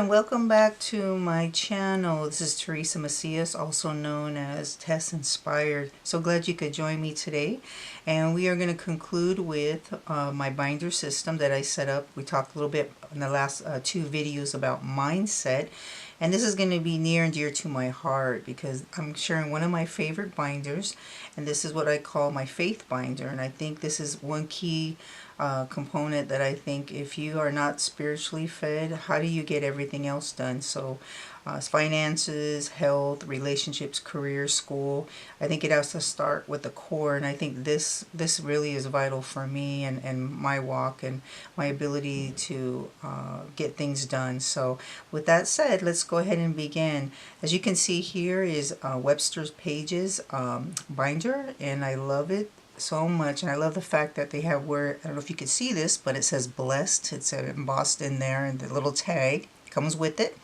and welcome back to my channel. This is Teresa Macias, also known as Tess Inspired. So glad you could join me today. And we are going to conclude with my binder system that I set up. We talked a little bit in the last two videos about mindset. And this is going to be near and dear to my heart because I'm sharing one of my favorite binders. And this is what I call my faith binder. And I think this is one key component that I think if you are not spiritually fed, how do you get everything else done? So finances, health, relationships, career, school, I think it has to start with the core, and I think this really is vital for me and my walk and my ability to get things done. So with that said, let's go ahead and begin. As you can see here is Webster's Pages binder, and I love it so much. And I love the fact that they have where, I don't know if you can see this, but it says blessed. It's embossed in there, and the little tag comes with it.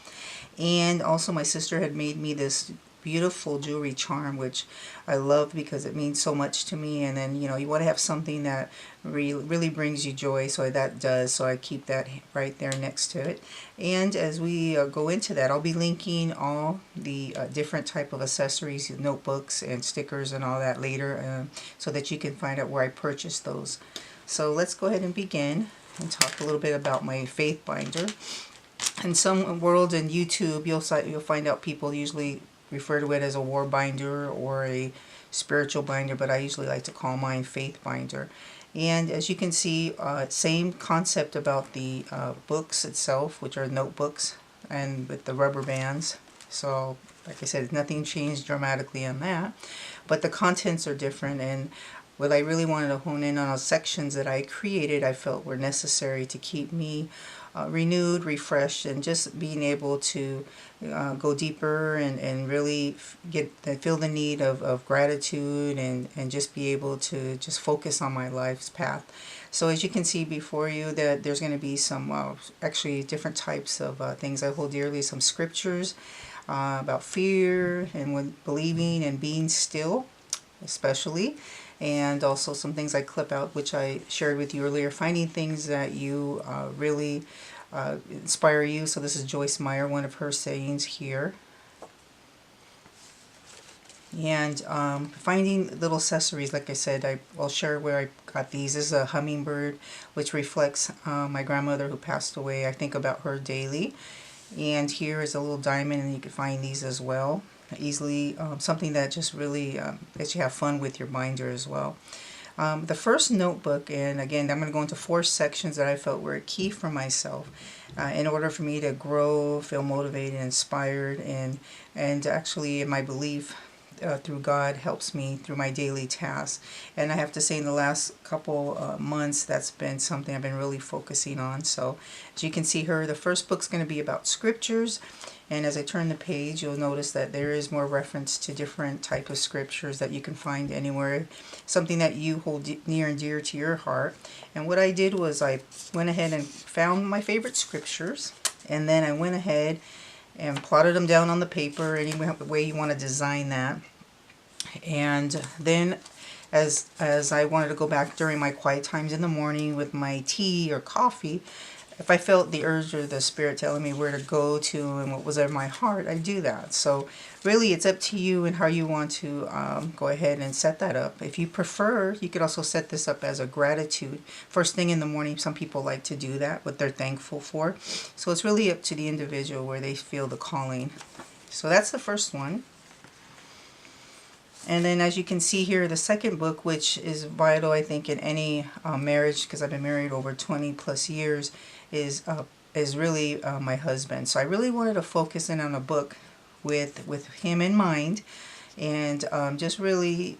And also my sister had made me this beautiful jewelry charm, which I love because it means so much to me. And then, you know, you want to have something that really brings you joy, so that does. So I keep that right there next to it. And as we go into that, I'll be linking all the different type of accessories, notebooks and stickers and all that later, so that you can find out where I purchased those. So let's go ahead and begin and talk a little bit about my faith binder. In some world in YouTube, you'll find out people usually refer to it as a war binder or a spiritual binder, but I usually like to call mine faith binder. And as you can see, same concept about the books itself, which are notebooks, and with the rubber bands. So like I said, nothing changed dramatically on that, but the contents are different. And what I really wanted to hone in on are sections that I created I felt were necessary to keep me renewed, refreshed, and just being able to go deeper and really feel the need of gratitude and just be able to just focus on my life's path. So as you can see before you, that there's going to be some actually different types of things I hold dearly, some scriptures about fear and when believing and being still especially, and also some things I clip out which I shared with you earlier, finding things that you really inspire you. So this is Joyce Meyer, one of her sayings here. And finding little accessories, like I said, I'll share where I got these. This is a hummingbird, which reflects my grandmother who passed away. I think about her daily. And here is a little diamond, and you can find these as well easily. Something that just really lets you have fun with your binder as well. The first notebook, and again I'm going to go into 4 sections that I felt were key for myself in order for me to grow, feel motivated, inspired, and actually in my belief through God helps me through my daily tasks. And I have to say in the last couple months that's been something I've been really focusing on. So as you can see here, the first book's going to be about scriptures, and as I turn the page you'll notice that there is more reference to different type of scriptures that you can find anywhere, something that you hold near and dear to your heart. And what I did was I went ahead and found my favorite scriptures, and then I went ahead and plotted them down on the paper any way you want to design that. And then as I wanted to go back during my quiet times in the morning with my tea or coffee, if I felt the urge or the spirit telling me where to go to and what was in my heart, I do that. So really it's up to you and how you want to go ahead and set that up. If you prefer, you could also set this up as a gratitude. First thing in the morning, some people like to do that, what they're thankful for. So it's really up to the individual where they feel the calling. So that's the first one. And then as you can see here, the second book, which is vital I think in any marriage, because I've been married over 20 plus years, is really my husband. So I really wanted to focus in on a book with him in mind, and just really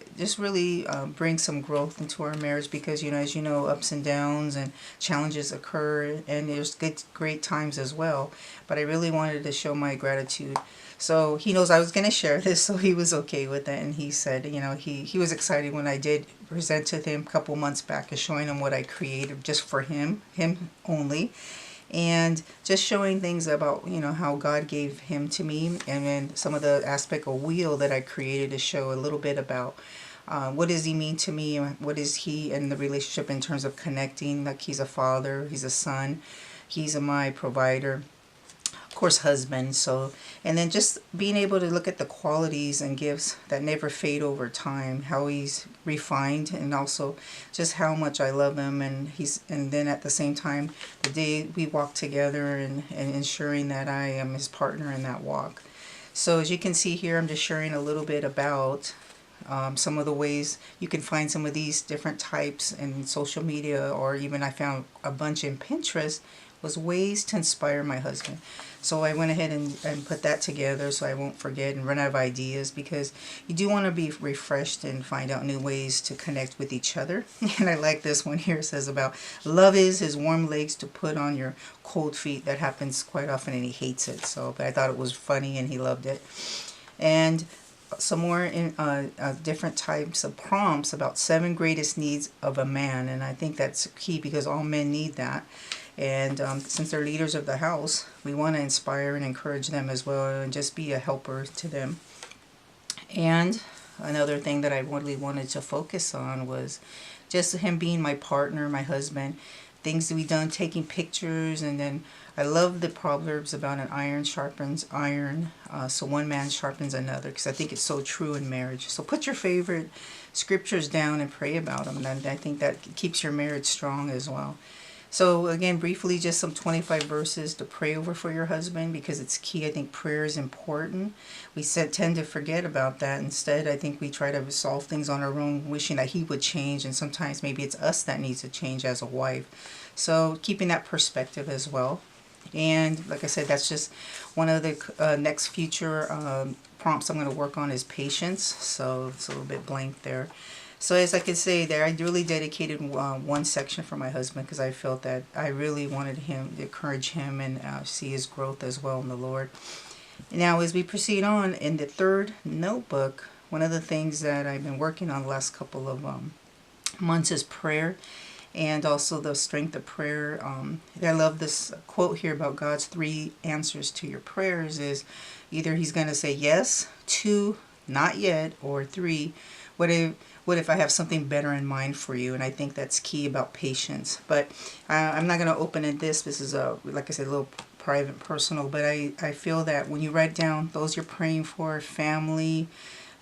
bring some growth into our marriage, because as you know, ups and downs and challenges occur, and there's great times as well. But I really wanted to show my gratitude. So he knows I was going to share this, so he was okay with it, and he said, he was excited when I did present to him a couple months back, showing him what I created just for him only, and just showing things about how God gave him to me, and then some of the aspect of wheel that I created to show a little bit about what does he mean to me, and what is he in the relationship in terms of connecting, like he's a father, he's a son, he's my provider. Of course, husband. So, and then just being able to look at the qualities and gifts that never fade over time, how he's refined, and also just how much I love him. And then at the same time, the day we walk together, and ensuring that I am his partner in that walk. So as you can see here, I'm just sharing a little bit about some of the ways you can find some of these different types in social media, or even I found a bunch in Pinterest, was ways to inspire my husband. So I went ahead and put that together so I won't forget and run out of ideas, because you do want to be refreshed and find out new ways to connect with each other. And I like this one here. It says about love is his warm legs to put on your cold feet. That happens quite often and he hates it. So, but I thought it was funny and he loved it. And some more in different types of prompts about 7 greatest needs of a man. And I think that's key because all men need that. And since they're leaders of the house, we want to inspire and encourage them as well, and just be a helper to them. And another thing that I really wanted to focus on was just him being my partner, my husband, things that we done, taking pictures. And then I love the proverbs about an iron sharpens iron, so one man sharpens another, because I think it's so true in marriage. So put your favorite scriptures down and pray about them, and I think that keeps your marriage strong as well. So again, briefly, just some 25 verses to pray over for your husband, because it's key. I think prayer is important. We tend to forget about that. Instead, I think we try to solve things on our own, wishing that he would change, and sometimes maybe it's us that needs to change as a wife. So keeping that perspective as well. And like I said, that's just one of the next future prompts I'm going to work on is patience. So it's a little bit blank there. So as I could say there, I really dedicated one section for my husband, because I felt that I really wanted him to encourage him and see his growth as well in the Lord. Now as we proceed on in the third notebook, one of the things that I've been working on the last couple of months is prayer, and also the strength of prayer. I love this quote here about God's 3 answers to your prayers is either he's going to say yes, 2, not yet, or 3, what if I have something better in mind for you? And I think that's key about patience. But I'm not going to open in this. This is, like I said, a little private, personal. But I feel that when you write down those you're praying for, family,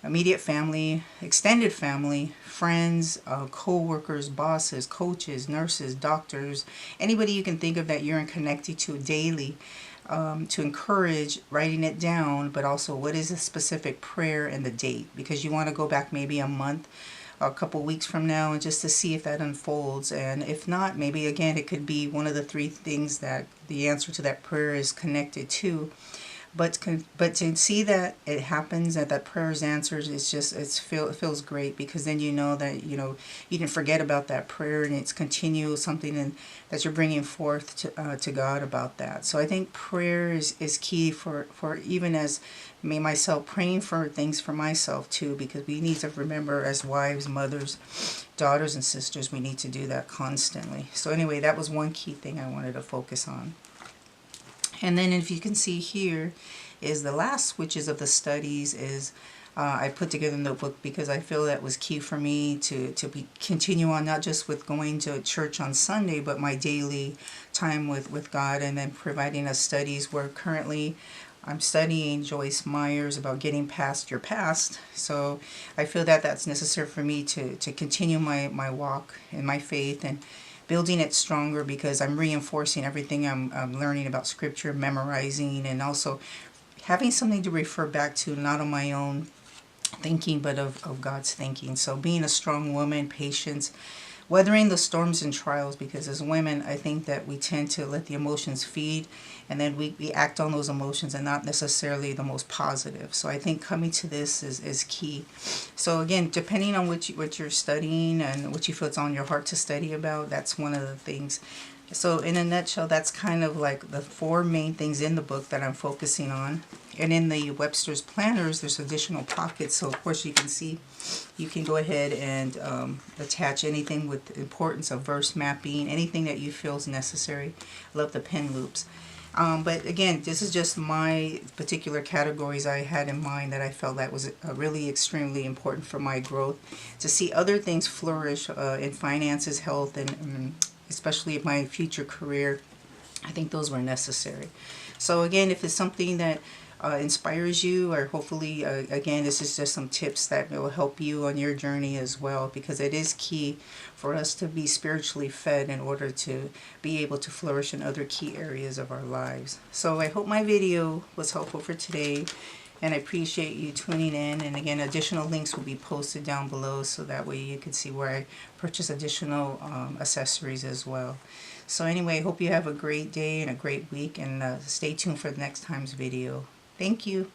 immediate family, extended family, friends, co-workers, bosses, coaches, nurses, doctors, anybody you can think of that you're connected to daily, to encourage writing it down, but also what is a specific prayer and the date, because you want to go back maybe a month, a couple weeks from now, and just to see if that unfolds. And if not, maybe again it could be one of the 3 things that the answer to that prayer is connected to. But to see that it happens, that prayer is answered, it feels great, because then you know that you didn't forget about that prayer, and it's continual, something that you're bringing forth to God about that. So I think prayer is key for even as me myself, praying for things for myself too, because we need to remember as wives, mothers, daughters, and sisters, we need to do that constantly. So anyway, that was one key thing I wanted to focus on. And then if you can see here is the last switches of the studies is I put together in the book because I feel that was key for me to continue on, not just with going to church on Sunday, but my daily time with God, and then providing us studies where currently I'm studying Joyce Meyer's about getting past your past. So I feel that that's necessary for me to continue my walk in my faith and building it stronger, because I'm reinforcing everything I'm learning about Scripture, memorizing, and also having something to refer back to, not on my own thinking, but of God's thinking. So being a strong woman, patience, weathering the storms and trials, because as women, I think that we tend to let the emotions feed, and then we act on those emotions and not necessarily the most positive. So I think coming to this is key. So again, depending on what you're studying and what you feel it's on your heart to study about, that's one of the things. So in a nutshell, that's kind of like the 4 main things in the book that I'm focusing on. And in the Webster's Planners, there's additional pockets. So of course you can see, you can go ahead and attach anything with importance of verse mapping, anything that you feel is necessary. I love the pen loops. But again, this is just my particular categories I had in mind that I felt that was really extremely important for my growth. To see other things flourish in finances, health, and especially in my future career, I think those were necessary. So again, if it's something that inspires you, or hopefully, again, this is just some tips that will help you on your journey as well, because it is key for us to be spiritually fed in order to be able to flourish in other key areas of our lives. So I hope my video was helpful for today, and I appreciate you tuning in. And again, additional links will be posted down below, so that way you can see where I purchase additional accessories as well. So anyway, hope you have a great day and a great week, and stay tuned for the next time's video. Thank you.